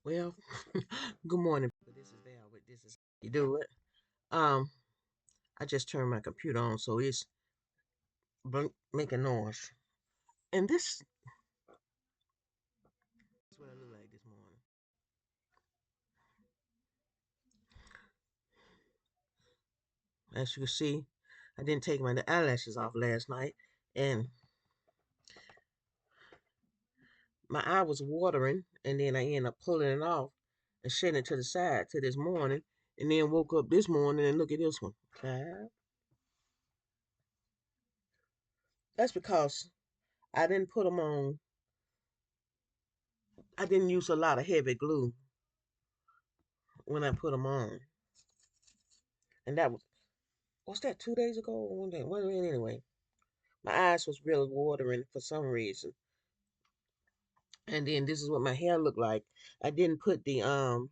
Well, good morning. This is Val. This is how you do it. Um, I just turned my computer on, so it's making noise. And this is what I look like this morning. As you can see, I didn't take my eyelashes off last night, and my eye was watering, and then I ended up pulling it off and setting it to the side to this morning, and then woke up this morning and look at this one. Child. That's because I didn't put them on. I didn't use a lot of heavy glue when I put them on, and that was that 2 days ago or one day? Well, anyway, my eyes was really watering for some reason. And then this is what my hair looked like. I didn't put the you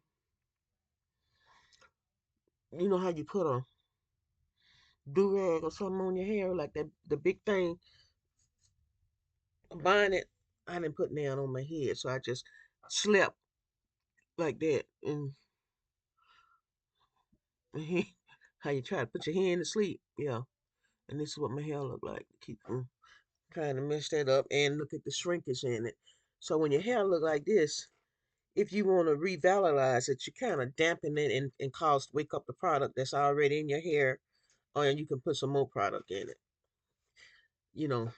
know how you put a do rag or something on your hair like that the big thing, a bonnet. I didn't put that on my head, so I just slept like that. And how you try to put your hand to sleep, yeah. And this is what my hair looked like. Keep from trying to mess that up and look at the shrinkage in it. So when your hair look like this, if you want to revitalize it, you kind of dampen it and cause wake up the product that's already in your hair, or you can put some more product in it. You know,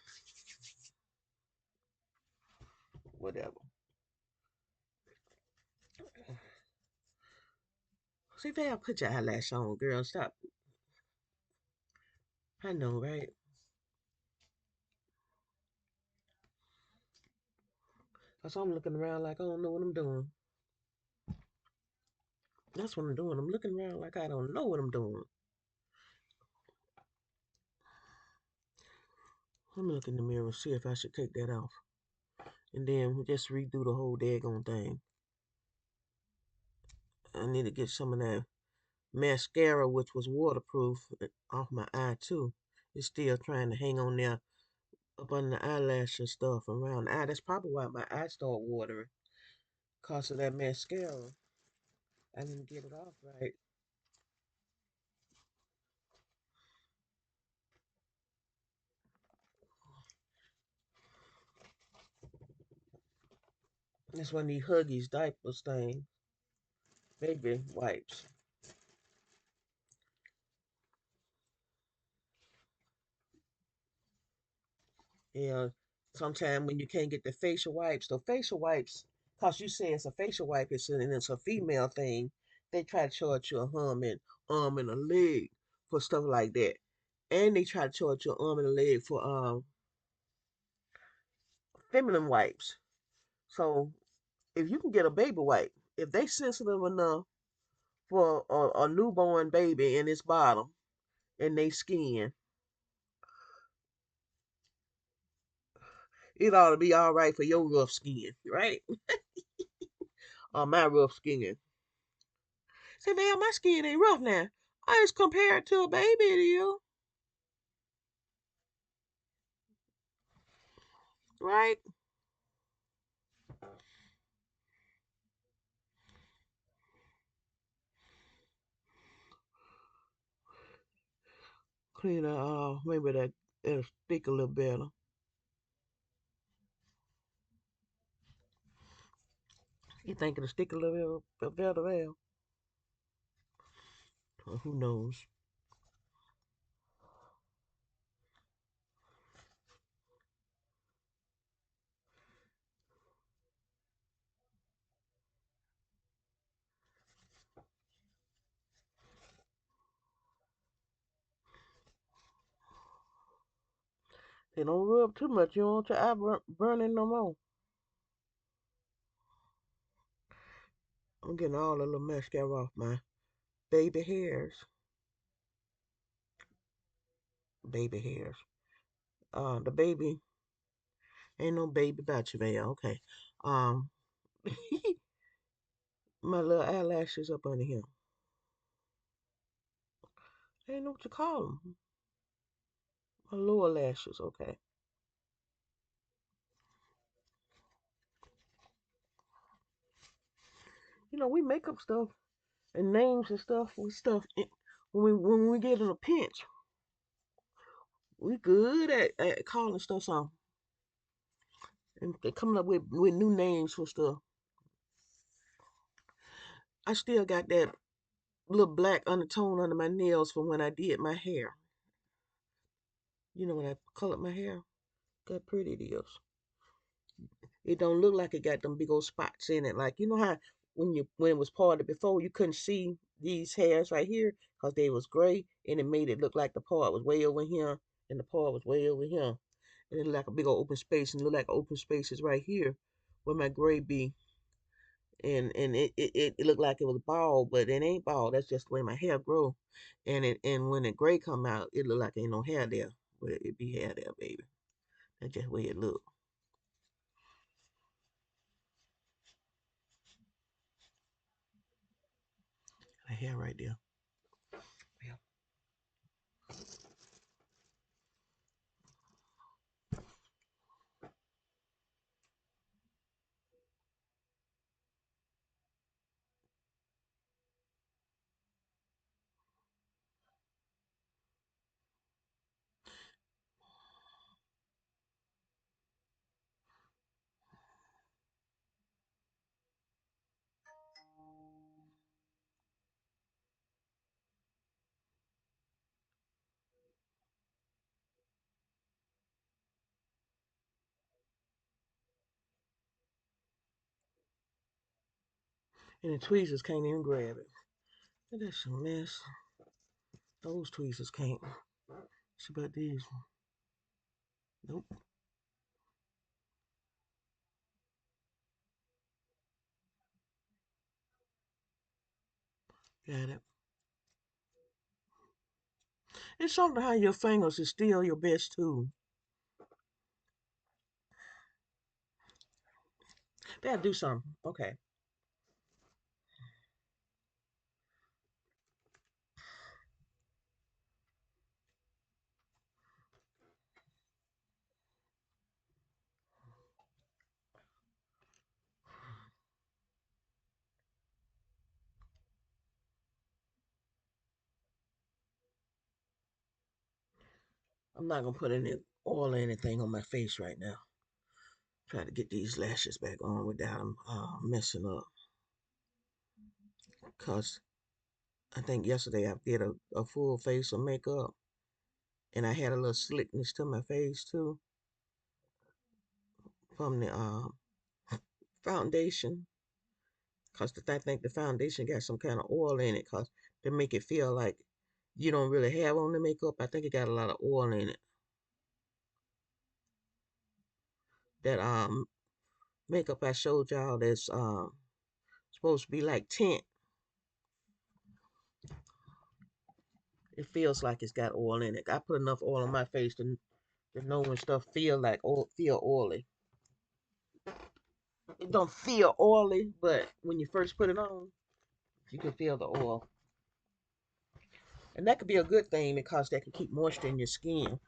whatever. See, Val, put your eyelash on, girl. Stop. I know, right? Cause I'm looking around like I don't know what I'm doing. That's what I'm doing. I'm looking around like I don't know what I'm doing. Let me look in the mirror and see if I should take that off, and then just redo the whole daggone thing. I need to get some of that mascara, which was waterproof, off my eye too. It's still trying to hang on there up under the eyelash and stuff around the eye. That's probably why my eye started watering, cause of that mascara. I didn't get it off right. That's one of these Huggies diapers thing, baby wipes. Yeah, sometimes when you can't get the facial wipes, cause you say it's a facial wipe, and it's a female thing. They try to charge you a arm and a leg for stuff like that, and they try to charge you an arm and a leg for feminine wipes. So if you can get a baby wipe, if they sensitive enough for a newborn baby in its bottom and they skin, it ought to be all right for your rough skin, right? Or my rough skin. Say, man, my skin ain't rough now. I just compare it to a baby to you, right? Clean it off. Maybe it'll stick a little better. You think it'll stick a little bit better there? Who knows? They don't rub too much. You don't want your eye burning no more. I'm getting all the little mascara off my baby hairs. Baby hairs. The baby ain't no baby about you, man. Okay. Um, my little eyelashes up under here. I ain't know what you call them. My lower lashes. Okay. we make up stuff and names and stuff with stuff. When we get in a pinch, we good at calling stuff something and coming up with new names for stuff. I still got that little black undertone under my nails from when I did my hair. When I colored my hair, that pretty it is. It don't look like it got them big old spots in it. Like how when it was parted before, you couldn't see these hairs right here because they was gray, and it made it look like the part was way over here and the part was way over here, and it looked like a big old open space, and it looked like open spaces right here where my gray be, and it looked like it was bald, but it ain't bald. That's just the way my hair grow, and when the gray come out, it look like ain't no hair there, but it be hair there, baby. That's just the way it look. The hair right there. Yeah. And the tweezers can't even grab it. That's a mess. Those tweezers can't. It's about these. Nope. Got it. It's something how your fingers is still your best tool. That'll do something. Okay. I'm not gonna put any oil or anything on my face right now. Try to get these lashes back on without them messing up. Cause I think yesterday I did a full face of makeup, and I had a little slickness to my face too from the foundation. Cause I think the foundation got some kind of oil in it, cause to make it feel like you don't really have on the makeup. I think it got a lot of oil in it. That makeup I showed y'all that's supposed to be like tint. It feels like it's got oil in it. I put enough oil on my face to know when stuff feel oily. It don't feel oily, but when you first put it on, you can feel the oil. And that could be a good thing because that can keep moisture in your skin.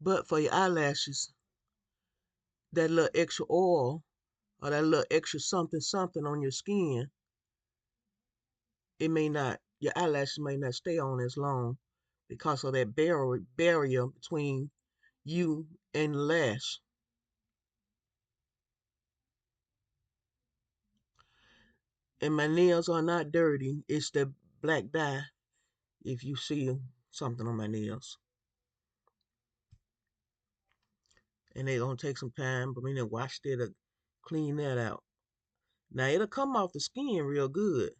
But for your eyelashes, that little extra oil or that little extra something something on your skin, your eyelashes may not stay on as long because of that barrier between you and the lash. And my nails are not dirty. It's the black dye. If you see something on my nails, and they gonna take some time, but when they washed it, to clean that out. Now it'll come off the skin real good,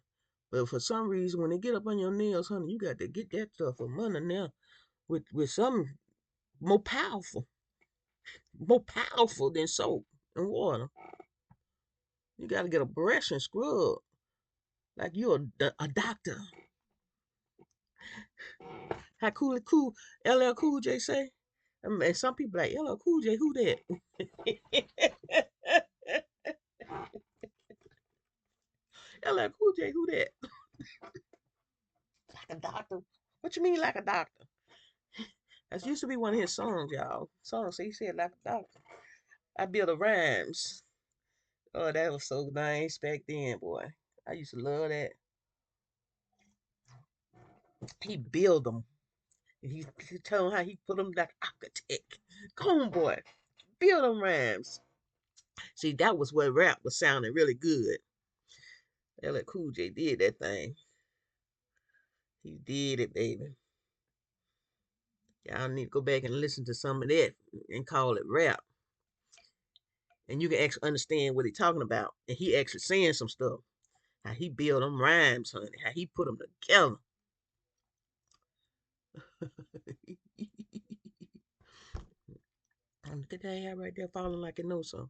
but for some reason, when they get up on your nails, honey, you got to get that stuff from under there with some more powerful than soap and water. You got to get a brush and scrub like you're a doctor. How cool LL Cool J say? And some people like LL Cool J, who that? LL Cool J, who that? Like a doctor? What you mean like a doctor? That used to be one of his songs, y'all. Songs, so he said like a doctor. I build the rhymes. Oh, that was so nice back then, boy. I used to love that. He build them. He tell him how he put them like architect. Come on, boy. Build them rhymes. See, that was where rap was sounding really good. LL Cool J did that thing. He did it, baby. Y'all need to go back and listen to some of that and call it rap. And you can actually understand what he's talking about. And he actually saying some stuff. How he build them rhymes, honey. How he put them together. And look at that hair right there falling like it knows so.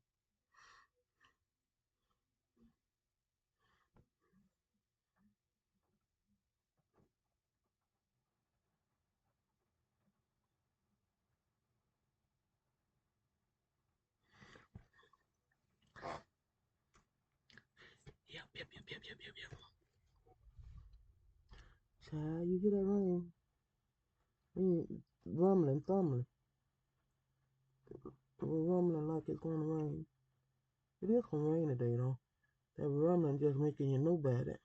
Yep. Child, you hear that rain? Rumbling, thumbling. We're rumbling like it's gonna rain. It is gonna rain today though. That rumbling just making you know about it.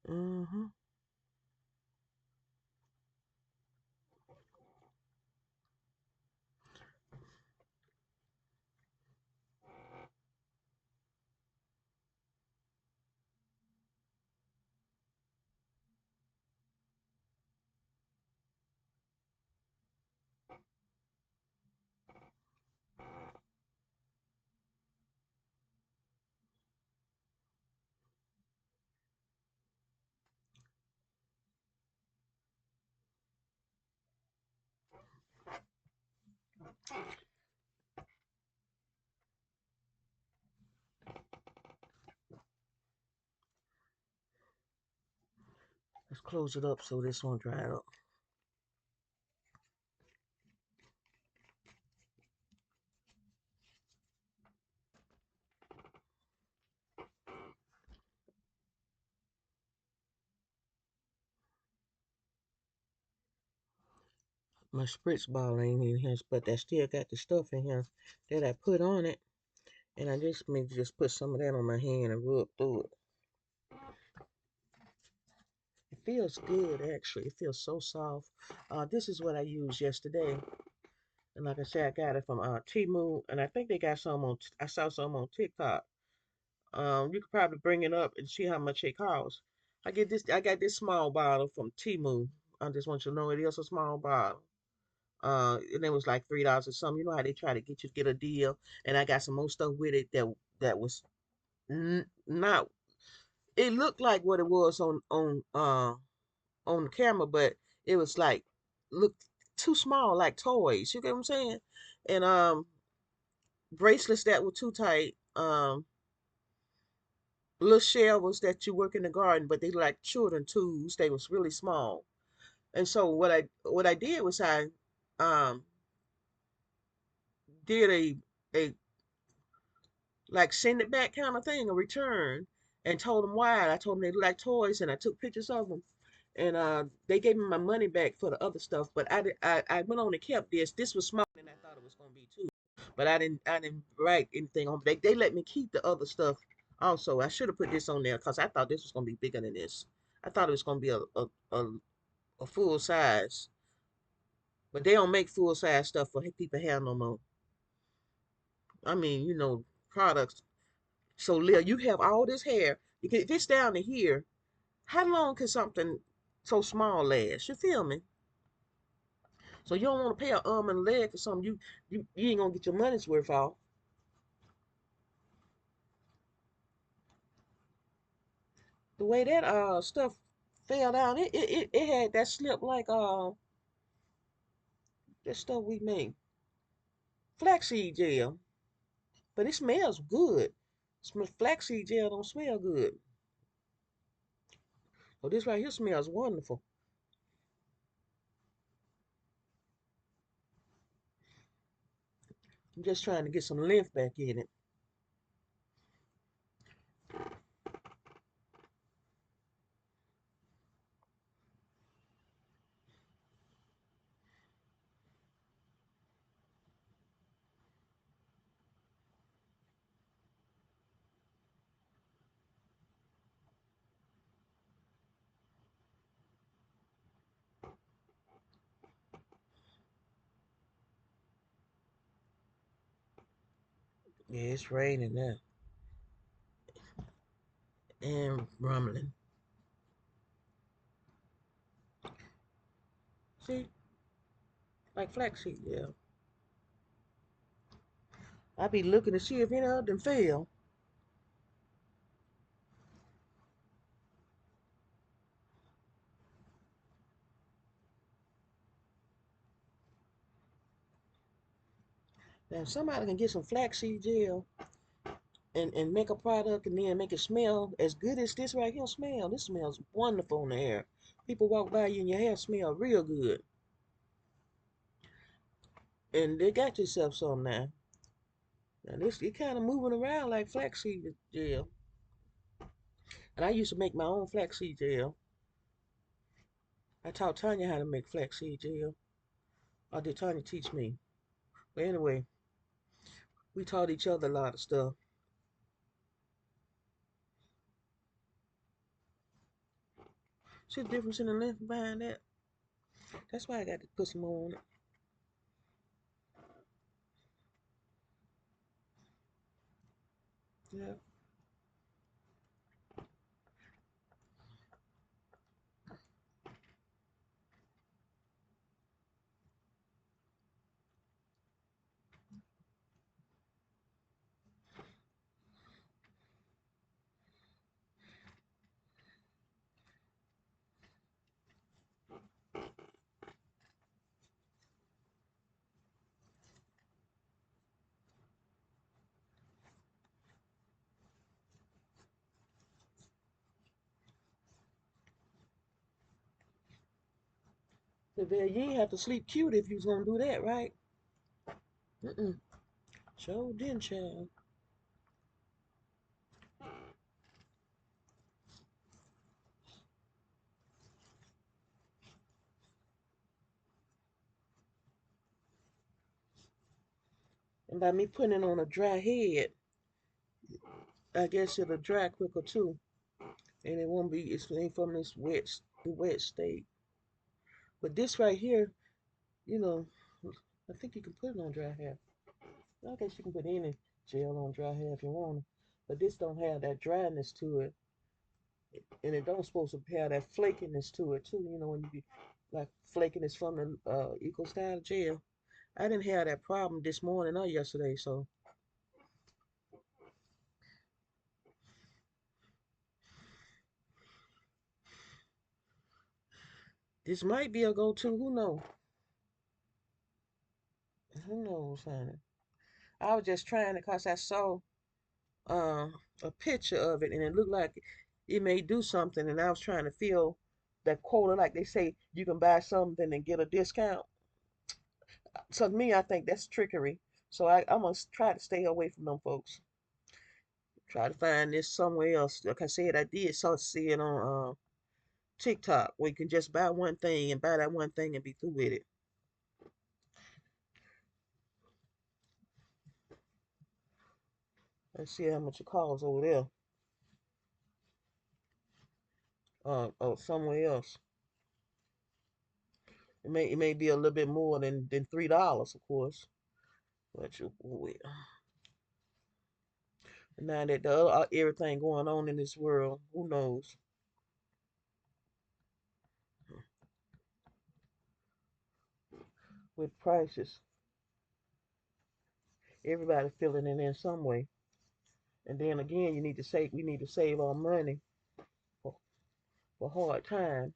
Uh-huh. Let's close it up so this won't dry up. My spritz ball ain't in here, but I still got the stuff in here that I put on it. And I just may just put some of that on my hand and rub through it. It feels good actually. It feels so soft. This is what I used yesterday. And like I said, I got it from Temu, and I think they got some on. I saw some on TikTok. You could probably bring it up and see how much it costs. I get this. I got this small bottle from Temu. I just want you to know it is a small bottle. And it was like $3 or something. You know how they try to get you to get a deal. And I got some more stuff with it that was not. It looked like what it was on the camera, but it was like looked too small, like toys. You get what I'm saying? And bracelets that were too tight. Little shells that you work in the garden, but they like children tools. They was really small. And so what I did was I um did a like send it back kind of thing, a return, and told them why. I told them they look like toys, and I took pictures of them, and they gave me my money back for the other stuff. But I went on and kept this. This was smaller than I thought it was gonna be too. But I didn't write anything on. They let me keep the other stuff. Also, I should have put this on there because I thought this was gonna be bigger than this. I thought it was gonna be a, a full size, but they don't make full size stuff for people hair no more. I mean, products. So, Leah, you have all this hair. If it's down to here, how long can something so small last? You feel me? So you don't want to pay an arm and a leg for something you ain't gonna get your money's worth off. The way that stuff fell down, it had that slip like that stuff we make. Flaxseed gel. But it smells good. Flaxseed gel don't smell good. So this right here smells wonderful. I'm just trying to get some length back in it. Yeah, it's raining now and rumbling. See, like flaxseed. Yeah, I be looking to see if any of them fail. Now, if somebody can get some flaxseed gel and make a product and then make it smell as good as this right here smell. This smells wonderful in the air. People walk by you and your hair smell real good. And they got yourself some now. Now this it kind of moving around like flaxseed gel. And I used to make my own flaxseed gel. I taught Tonya how to make flaxseed gel. Or did Tonya teach me? But anyway, we taught each other a lot of stuff. See the difference in the length behind that? That's why I got to put some more on it. Yeah. So, Bill, you ain't have to sleep cute if you was gonna do that, right? Mm-mm. Sure didn't, child. And by me putting it on a dry head, I guess it'll dry quicker too. And it won't be, it's ain't from this the wet state. But this right here, you know, I think you can put it on dry hair. I guess you can put any gel on dry hair if you want to. But this don't have that dryness to it. And it don't supposed to have that flakiness to it too. You know, when you be like flakiness from the Eco Style gel. I didn't have that problem this morning or yesterday, so this might be a go-to. Who knows? Who knows, honey? I was just trying it because I saw uh, a picture of it and it looked like it may do something, and I was trying to feel that quota, like they say you can buy something and get a discount. So to me, I think that's trickery. So I'm gonna try to stay away from them folks. Try to find this somewhere else. Like I said, I did see it on TikTok where you can just buy one thing and buy that one thing and be through with it. Let's see how much it costs over there. Or somewhere else. It may be a little bit more than $3, of course. But now that the everything going on in this world, who knows? With prices, everybody feeling it in some way. And then again, you need to save. We need to save our money for, for hard times.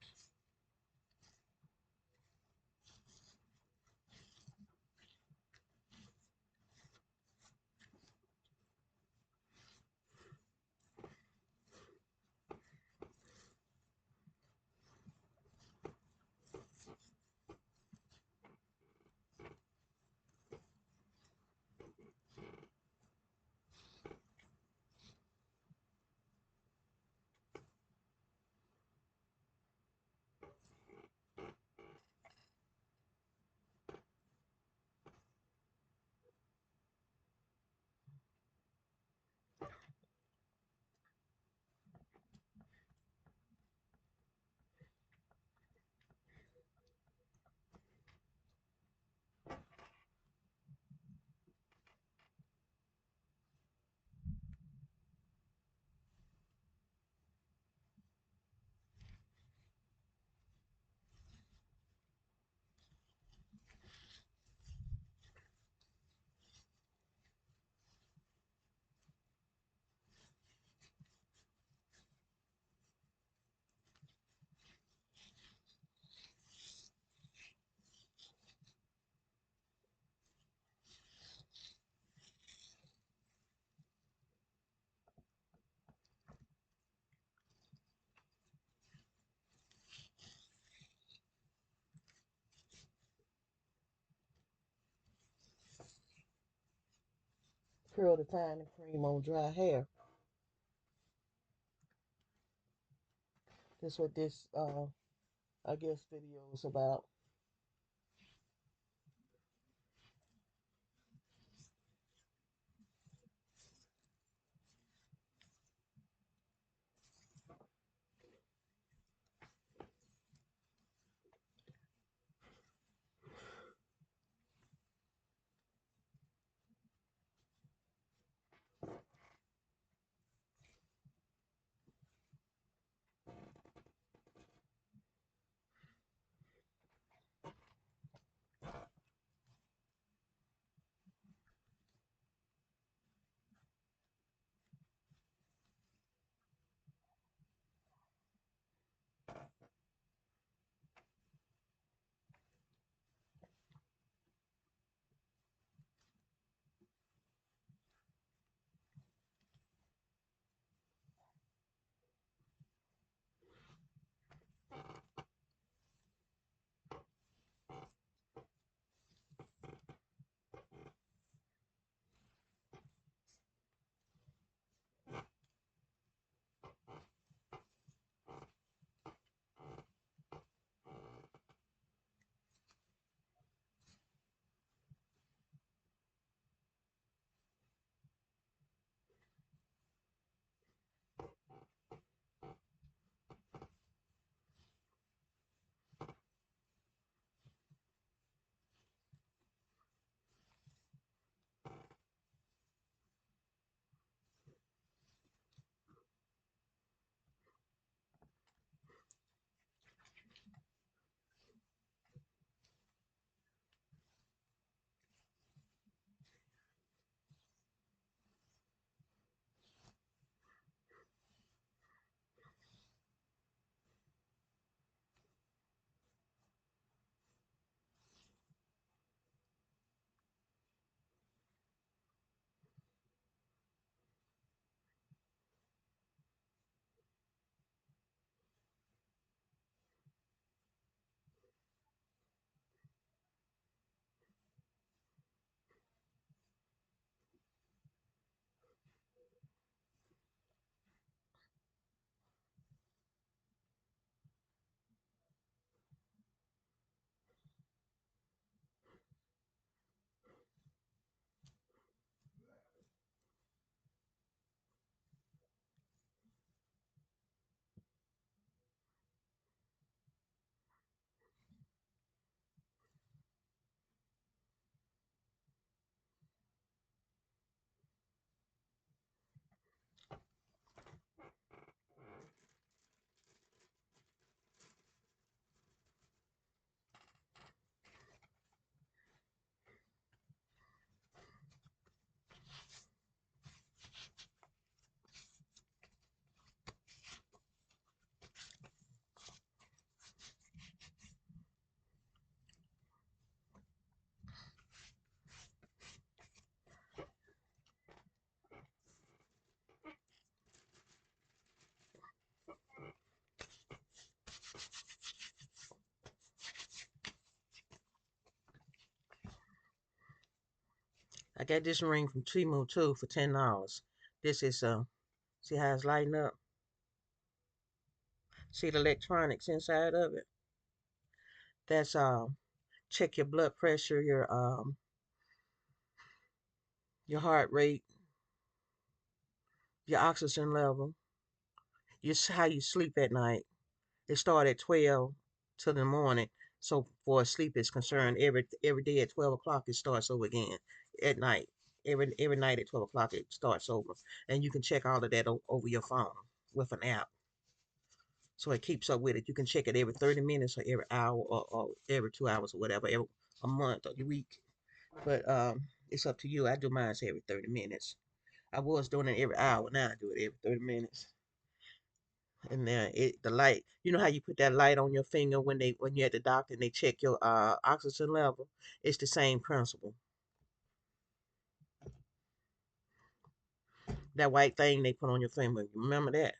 Curl Defining Cream on dry hair. That's what this, I guess, video is about. I got this ring from Timu too for $10. This is see how it's lighting up? See the electronics inside of it? That's check your blood pressure, your heart rate, your oxygen level, how you sleep at night. It starts at 12 till the morning. So for sleep is concerned, every day at 12 o'clock it starts over again at night. Every night at 12 o'clock it starts over, and you can check all of that over your phone with an app. So it keeps up with it. You can check it every 30 minutes or every hour or every 2 hours or whatever, every a month or a week. But it's up to you. I do mine every 30 minutes. I was doing it every hour. Now I do it every 30 minutes. And then the light, you know how you put that light on your finger when you're at the doctor and they check your oxygen level? It's the same principle. That white thing they put on your finger, you remember that?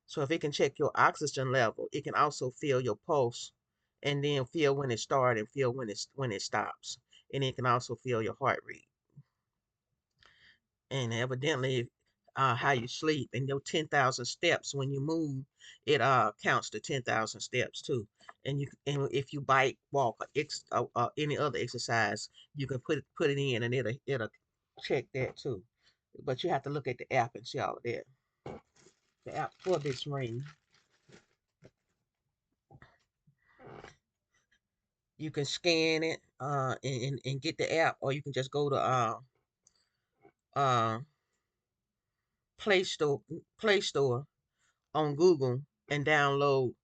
So if it can check your oxygen level, it can also feel your pulse and then feel when it starts and feel when it stops. And it can also feel your heart rate. and evidently how you sleep and your 10,000 steps when you move, it counts to 10,000 steps too. And if you bike, walk, or any other exercise, you can put it in and it'll check that too. But you have to look at the app and see all of that. The app for this ring, you can scan it and get the app, or you can just go to uh Play Store Play Store on Google and download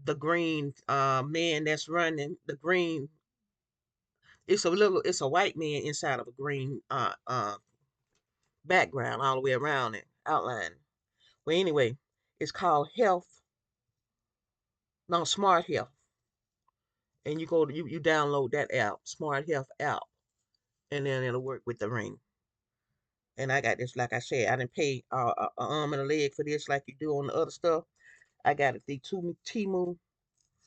the green man that's running the green. It's a white man inside of a green background all the way around it, outline. Well, anyway, it's called Health, no, Smart Health, and you download that app, Smart Health app, and then it'll work with the ring. And I got this, like I said, I didn't pay a arm and a leg for this like you do on the other stuff. I got it through Temu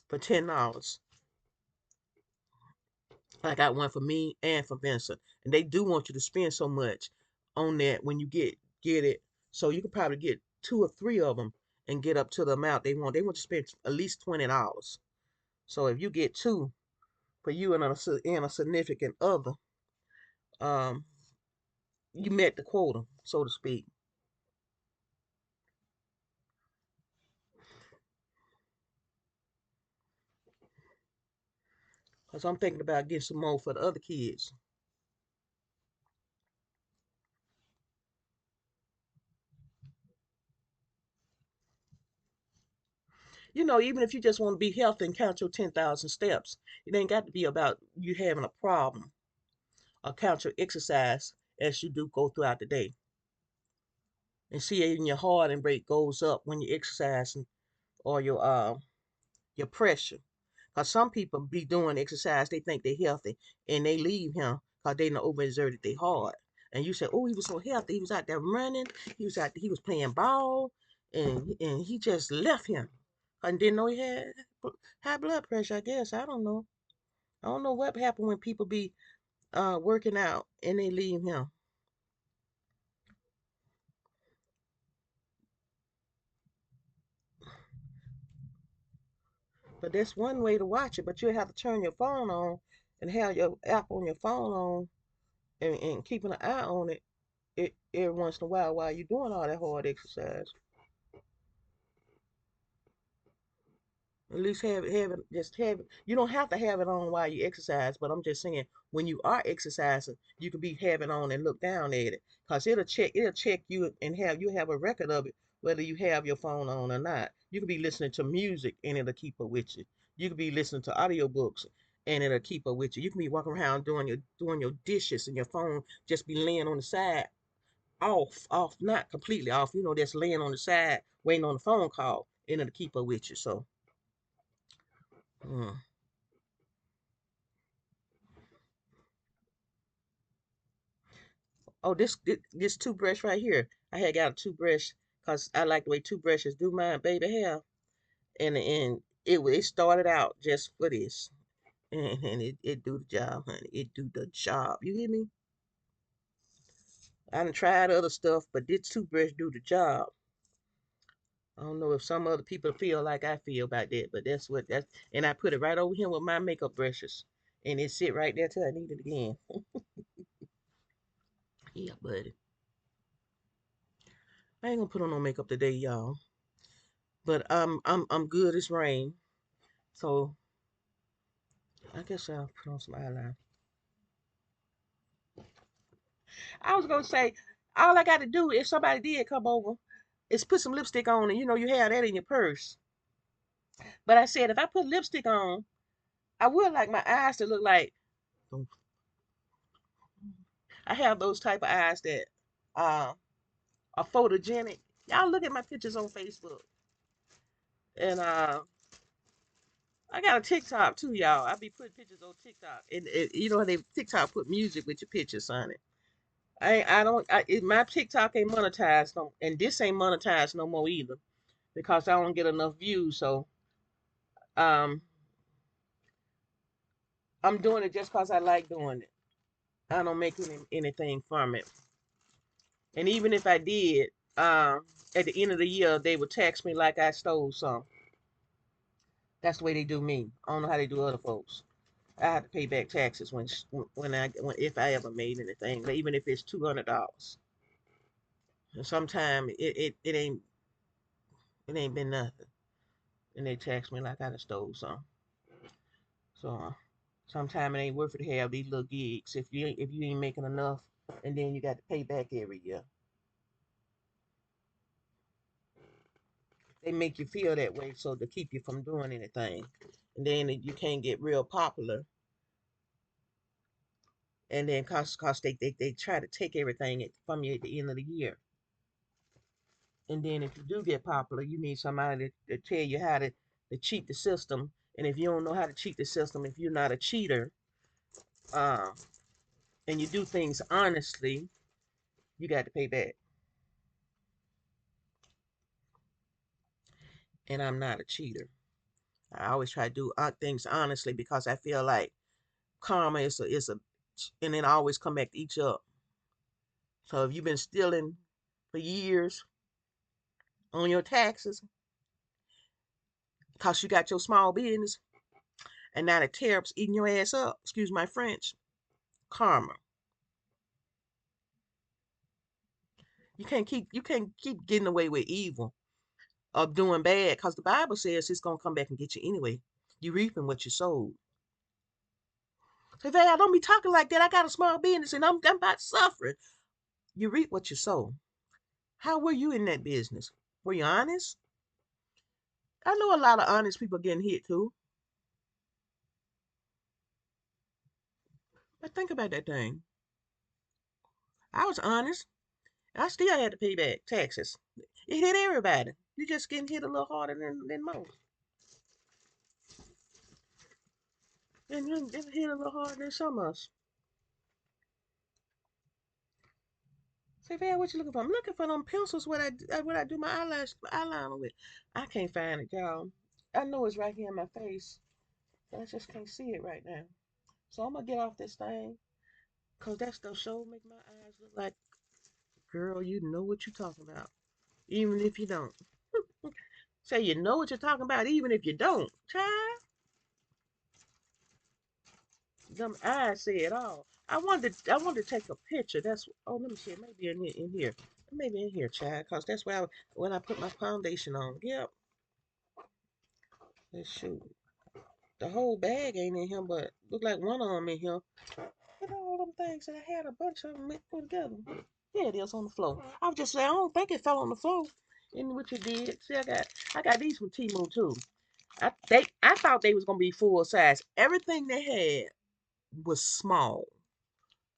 for $10. I got one for me and for Vincent, and they do want you to spend so much on that when you get it. So you can probably get two or three of them and get up to the amount they want. They want you to spend at least $20. So if you get two for you and a significant other, um, you met the quota, so to speak. Cause I'm thinking about getting some more for the other kids. Even if you just want to be healthy and count your 10,000 steps, it ain't got to be about you having a problem. Or count your exercise as you do go throughout the day. And see, even your heart and rate goes up when you exercise or your pressure. Cause some people be doing exercise, they think they're healthy, and they leave him cause they done overexerted their heart. And you say, oh, he was so healthy, he was out there running, he was playing ball, and he just left him, and didn't know he had high blood pressure. I guess I don't know. I don't know what happened when people be working out and they leave him. But that's one way to watch it. But you have to turn your phone on and have your app on your phone on and keeping an eye on it every once in a while you're doing all that hard exercise. At least have it. You don't have to have it on while you exercise, but I'm just saying when you are exercising, you can be having on and look down at it, cause it'll check you and have a record of it whether you have your phone on or not. You could be listening to music and it'll keep up with you. You could be listening to audiobooks and it'll keep up with you. You can be walking around doing your dishes and your phone just be laying on the side, off, not completely off. That's laying on the side waiting on the phone call and it'll keep up with you. So. Mm. Oh, this toothbrush right here. I had got a toothbrush because I like the way toothbrushes do mine baby hair, and it started out just for this, and it do the job, honey. It do the job. You hear me? I done tried other stuff, but this toothbrush do the job. I don't know if some other people feel like I feel about that, but that's. And I put it right over here with my makeup brushes, and it sit right there till I need it again. Yeah, buddy. I ain't gonna put on no makeup today, y'all. But I'm good as rain. So I guess I'll put on some eyeliner. I was gonna say all I got to do if somebody did come over is put some lipstick on, and you have that in your purse. But I said if I put lipstick on, I would like my eyes to look like I have those type of eyes that uh, are photogenic. Y'all look at my pictures on Facebook, and I got a TikTok too, y'all. I be putting pictures on TikTok, and they TikTok put music with your pictures on it. I don't my TikTok ain't monetized no, and this ain't monetized no more either because I don't get enough views. So um, I'm doing it just because I like doing it. I don't make anything from it. And even if I did, at the end of the year, they would tax me like I stole some. That's the way they do me. I don't know how they do other folks. I have to pay back taxes when if I ever made anything, but even if it's $200. And sometimes it ain't been nothing, and they tax me like I done stole some. So sometimes it ain't worth it to have these little gigs if you ain't making enough, and then you got to pay back every year. They make you feel that way so to keep you from doing anything, and then you can't get real popular, and then cause they try to take everything from you at the end of the year. And then if you do get popular, you need somebody to tell you how to cheat the system. And if you don't know how to cheat the system, if you're not a cheater, uh, and you do things honestly, you got to pay back. And I'm not a cheater. I always try to do things honestly because I feel like karma and it always come back to each up. So if you've been stealing for years on your taxes because you got your small business, and now the tariffs eating your ass up, excuse my French, karma. You can't keep getting away with evil of doing bad because the Bible says it's gonna come back and get you anyway. You reaping what you sowed. Say, Val, don't be talking like that. I got a small business and I'm about suffering. You reap what you sow. How were you in that business? Were you honest? I know a lot of honest people getting hit too. But think about that thing. I was honest. I still had to pay back taxes. It hit everybody. You just getting hit a little harder than most. And you get hit a little harder than some of us. Say, Val, what you looking for? I'm looking for them pencils. What I do my eyeliner with. I can't find it, y'all. I know it's right here in my face, but I just can't see it right now. So I'm gonna get off this thing, cause that stuff sure make my eyes look like, girl, you know what you're talking about, even if you don't. Say you know what you're talking about, even if you don't. Child, them eyes say it all. I wanted to take a picture. Let me see. It may be in here. It may be in here, child, cause that's where when I put my foundation on. Yep. Let's shoot. The whole bag ain't in here, but look like one of them in here. Look at all them things that I had a bunch of them put together. Here it is on the floor. I was just saying, I don't think it fell on the floor. And what you did, see, I got these from Timu too. I thought they was gonna be full size. Everything they had was small.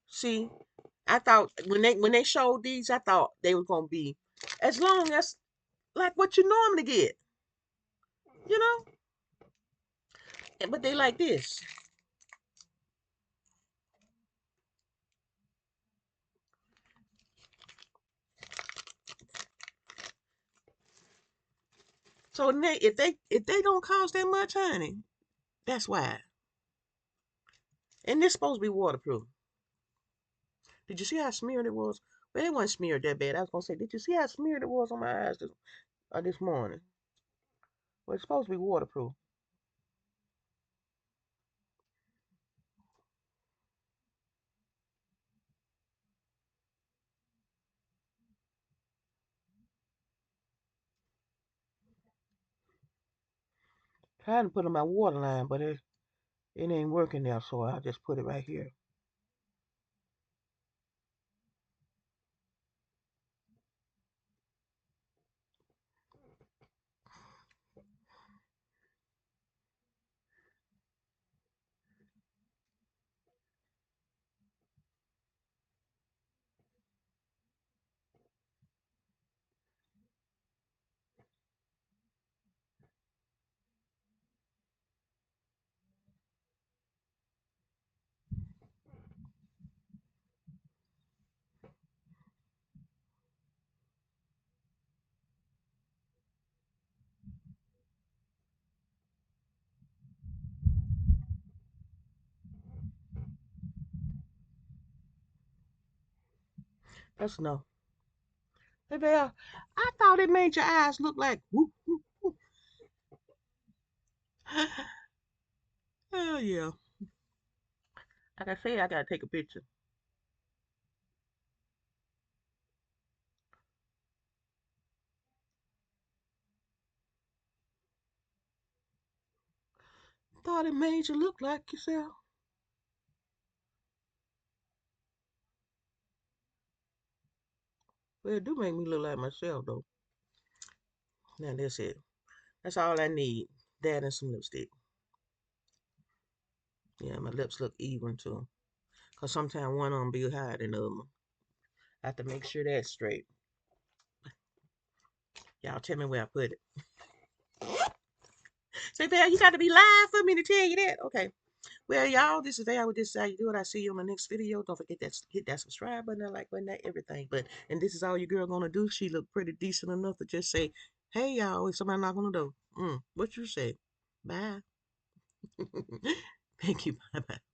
See, I thought when they showed these, I thought they were gonna be as long as like what you normally get, you know. But they like this. So if they don't cost that much, honey, that's why. And this supposed to be waterproof. Did you see how smeared it was? Well, it wasn't smeared that bad. I was gonna say, did you see how smeared it was on my eyes this morning? Well, it's supposed to be waterproof. Trying to put on my water line, but it ain't working now, so I'll just put it right here. That's enough. Hey, Val, I thought it made your eyes look like whoop, whoop, whoop. Oh, yeah. Like I say, I gotta take a picture. Thought it made you look like yourself. Well, it do make me look like myself, though. Now, that's it. That's all I need. That and some lipstick. Yeah, my lips look even, too. Because sometimes one of them be higher than the other one. I have to make sure that's straight. Y'all tell me where I put it. Say, Val, you got to be live for me to tell you that. Okay. Well, y'all, this is Val with This Is How You Do It. I see you on the next video. Don't forget that hit that subscribe button, that like button, that everything. But and this is all your girl gonna do. She look pretty decent enough to just say, "Hey, y'all, if somebody knock on the door, what you say? Bye." Thank you. Bye bye.